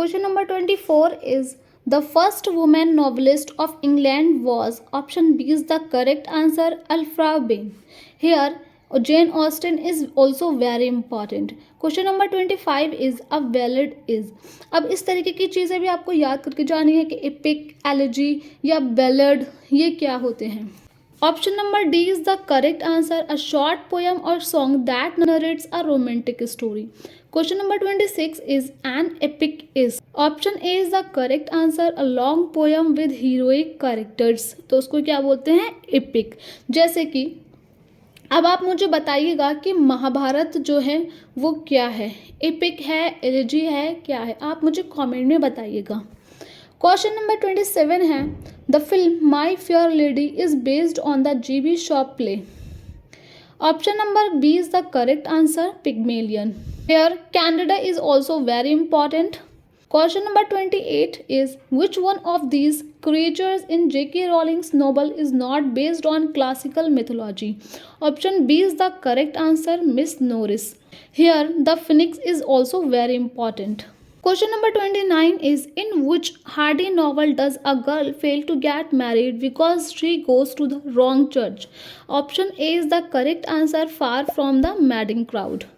Question number 24 is the first woman novelist of England was option B is the correct answer Alfred Bain. Here Jane Austen is also very important. Question number 25 is a ballad is. अब इस तरीके की चीज़ें भी आपको याद करके जानी है कि एपिक, एलेजी या बैलेड ये क्या होते हैं. Option number D is the correct answer, a short poem or song that narrates a romantic story. Question number 26 is an epic is. Option A is the correct answer, a long poem with heroic characters. तो उसको क्या बोलते हैं? epic. जैसे कि अब आप मुझे बताइएगा कि महाभारत जो है वो क्या है, एपिक है, एलेजी है, क्या है, आप मुझे कमेंट में बताइएगा. क्वेश्चन नंबर 27 है the film My Fair Lady is based on the GB shop play. Option number B is the correct answer Pygmalion. Here Candida is also very important. Question number 28 is which one of these creatures in J.K. Rowling's novel is not based on classical mythology? Option B is the correct answer, Miss Norris. Here the phoenix is also very important. Question number 29 is in which Hardy novel does a girl fail to get married because she goes to the wrong church? Option A is the correct answer, Far from the Madding Crowd.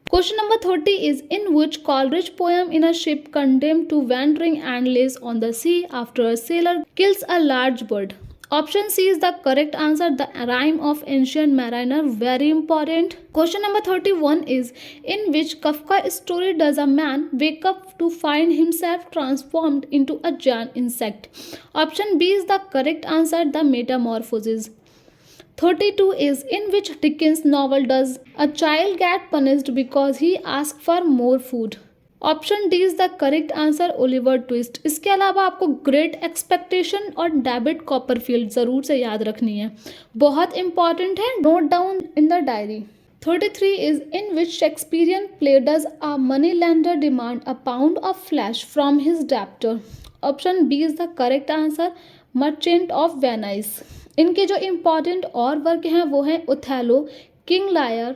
Question number 30 is in which Coleridge poem in a ship condemned to wandering endless on the sea after a sailor kills a large bird? Option C is the correct answer, the rhyme of ancient mariner, very important. Question number 31 is in which Kafka story does a man wake up to find himself transformed into a giant insect? Option B is the correct answer, the Metamorphosis. 32 is in which Dickens novel does a child get punished because he asked for more food? Option D is the correct answer, Oliver twist. इसके अलावा आपको great expectation और David Copperfield ज़रूर से याद रखनी है, बहुत इंपॉर्टेंट है, note down in the diary. 33 is in which Shakespearean play does a moneylender demand a pound of flesh from his debtor? Option B is the correct answer, Merchant of Venice. इनके जो important और work हैं वो हैं Othello, King Lear,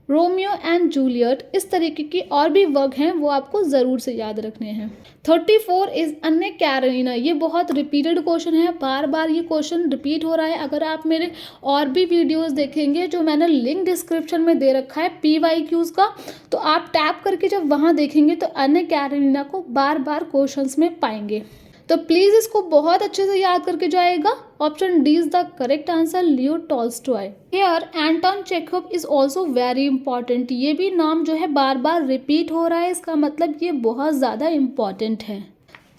Romeo and Juliet. इस तरीके की और भी वर्क हैं वो आपको ज़रूर से याद रखने हैं. 34 इज़ अन्य कैरोलिना. ये बहुत रिपीटेड क्वेश्चन है, बार बार ये क्वेश्चन रिपीट हो रहा है. अगर आप मेरे और भी वीडियोस देखेंगे जो मैंने लिंक डिस्क्रिप्शन में दे रखा है PYQs का, तो आप टैप करके जब वहाँ देखेंगे तो अन्य कैरोलिना को बार बार क्वेश्चंस में पाएंगे. तो प्लीज़ इसको बहुत अच्छे से याद करके जाएगा. Option D is the correct answer, Leo Tolstoy. Here Anton Chekhov is also very important. ये भी नाम जो है बार बार रिपीट हो रहा है, इसका मतलब ये बहुत ज़्यादा इंपॉर्टेंट है.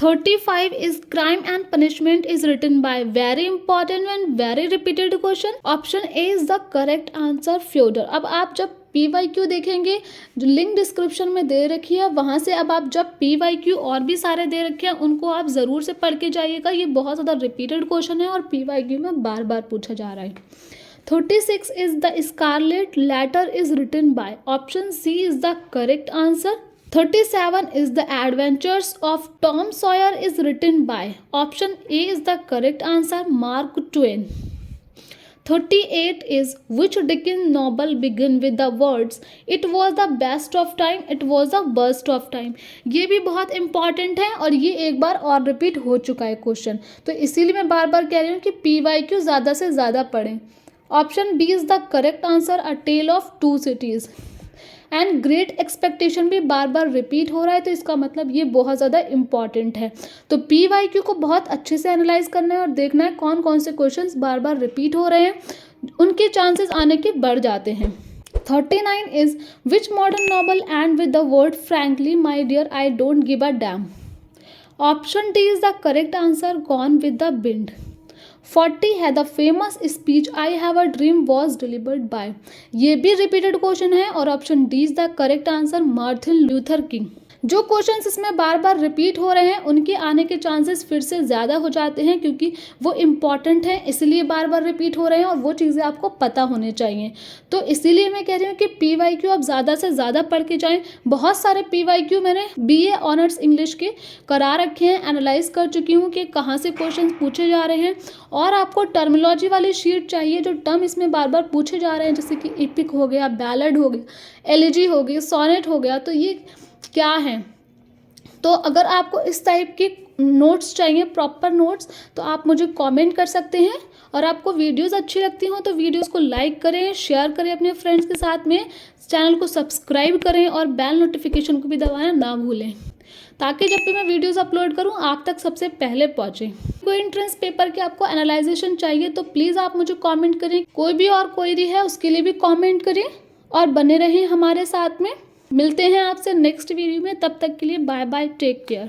35 is crime and punishment is written by, very important and very repeated question. Option A is the correct answer, Fyodor. अब आप जब PYQ देखेंगे जो लिंक डिस्क्रिप्शन में दे रखी है वहाँ से, अब आप जब PYQ और भी सारे दे रखे हैं उनको आप ज़रूर से पढ़ के जाइएगा. ये बहुत ज़्यादा रिपीटेड क्वेश्चन है और PYQ में बार बार पूछा जा रहा है. 36 is the Scarlet Letter is written by. Option C is the correct answer. 37 is the Adventures of Tom Sawyer is written by. Option A is the correct answer, Mark Twain. 38 is which Dickens novel begin with the words it was the best of time, it was the worst of time. ये भी बहुत important है और ये एक बार और repeat हो चुका है क्वेश्चन, तो इसीलिए मैं बार बार कह रही हूँ कि PYQ ज़्यादा से ज़्यादा पढ़ें. Option B is the correct answer, A Tale of Two Cities. And Great Expectation भी बार बार रिपीट हो रहा है, तो इसका मतलब ये बहुत ज़्यादा इंपॉर्टेंट है. तो PYQ को बहुत अच्छे से एनालाइज करना है और देखना है कौन कौन से क्वेश्चंस बार बार रिपीट हो रहे हैं, उनके चांसेस आने के बढ़ जाते हैं. 39 is which modern novel end with the word frankly my dear I don't give a damn? Option D is the correct answer, Gone with the Wind. 40 है the famous speech I have a dream was delivered by. ये भी repeated question है और option D is the correct answer, Martin Luther King. जो questions इसमें बार बार repeat हो रहे हैं उनके आने के चांसेस फिर से ज़्यादा हो जाते हैं क्योंकि वो इम्पॉर्टेंट हैं, इसलिए बार बार रिपीट हो रहे हैं और वो चीज़ें आपको पता होनी चाहिए. तो इसीलिए मैं कह रही हूँ कि PYQ आप ज़्यादा से ज़्यादा पढ़ के जाएँ. बहुत सारे PYQ मैंने BA ऑनर्स इंग्लिश के करा रखे हैं, एनालाइज कर चुकी हूँ कि कहाँ से क्वेश्चन पूछे जा रहे हैं. और आपको टर्मिनोलॉजी वाली शीट चाहिए, जो टर्म इसमें बार बार पूछे जा रहे हैं जैसे कि एपिक हो गया, बैलेड हो गया, एलिजी हो गई, सोनेट हो गया, तो ये क्या है, तो अगर आपको इस टाइप के नोट्स चाहिए, प्रॉपर नोट्स, तो आप मुझे कमेंट कर सकते हैं। और आपको वीडियोस अच्छी लगती हो तो वीडियोस को लाइक करें, शेयर करें अपने फ्रेंड्स के साथ में, चैनल को सब्सक्राइब करें और बेल नोटिफिकेशन को भी दबाना ना भूलें, ताकि जब भी मैं वीडियोस अपलोड करूं आप तक सबसे पहले पहुंचे। कोई एंट्रेंस पेपर के आपको एनालाइजेशन चाहिए तो प्लीज़ आप मुझे कमेंट करें। कोई भी और क्वेरी है उसके लिए भी कमेंट करें और बने रहें हमारे साथ में। मिलते हैं आपसे नेक्स्ट वीडियो में, तब तक के लिए बाय बाय, टेक केयर।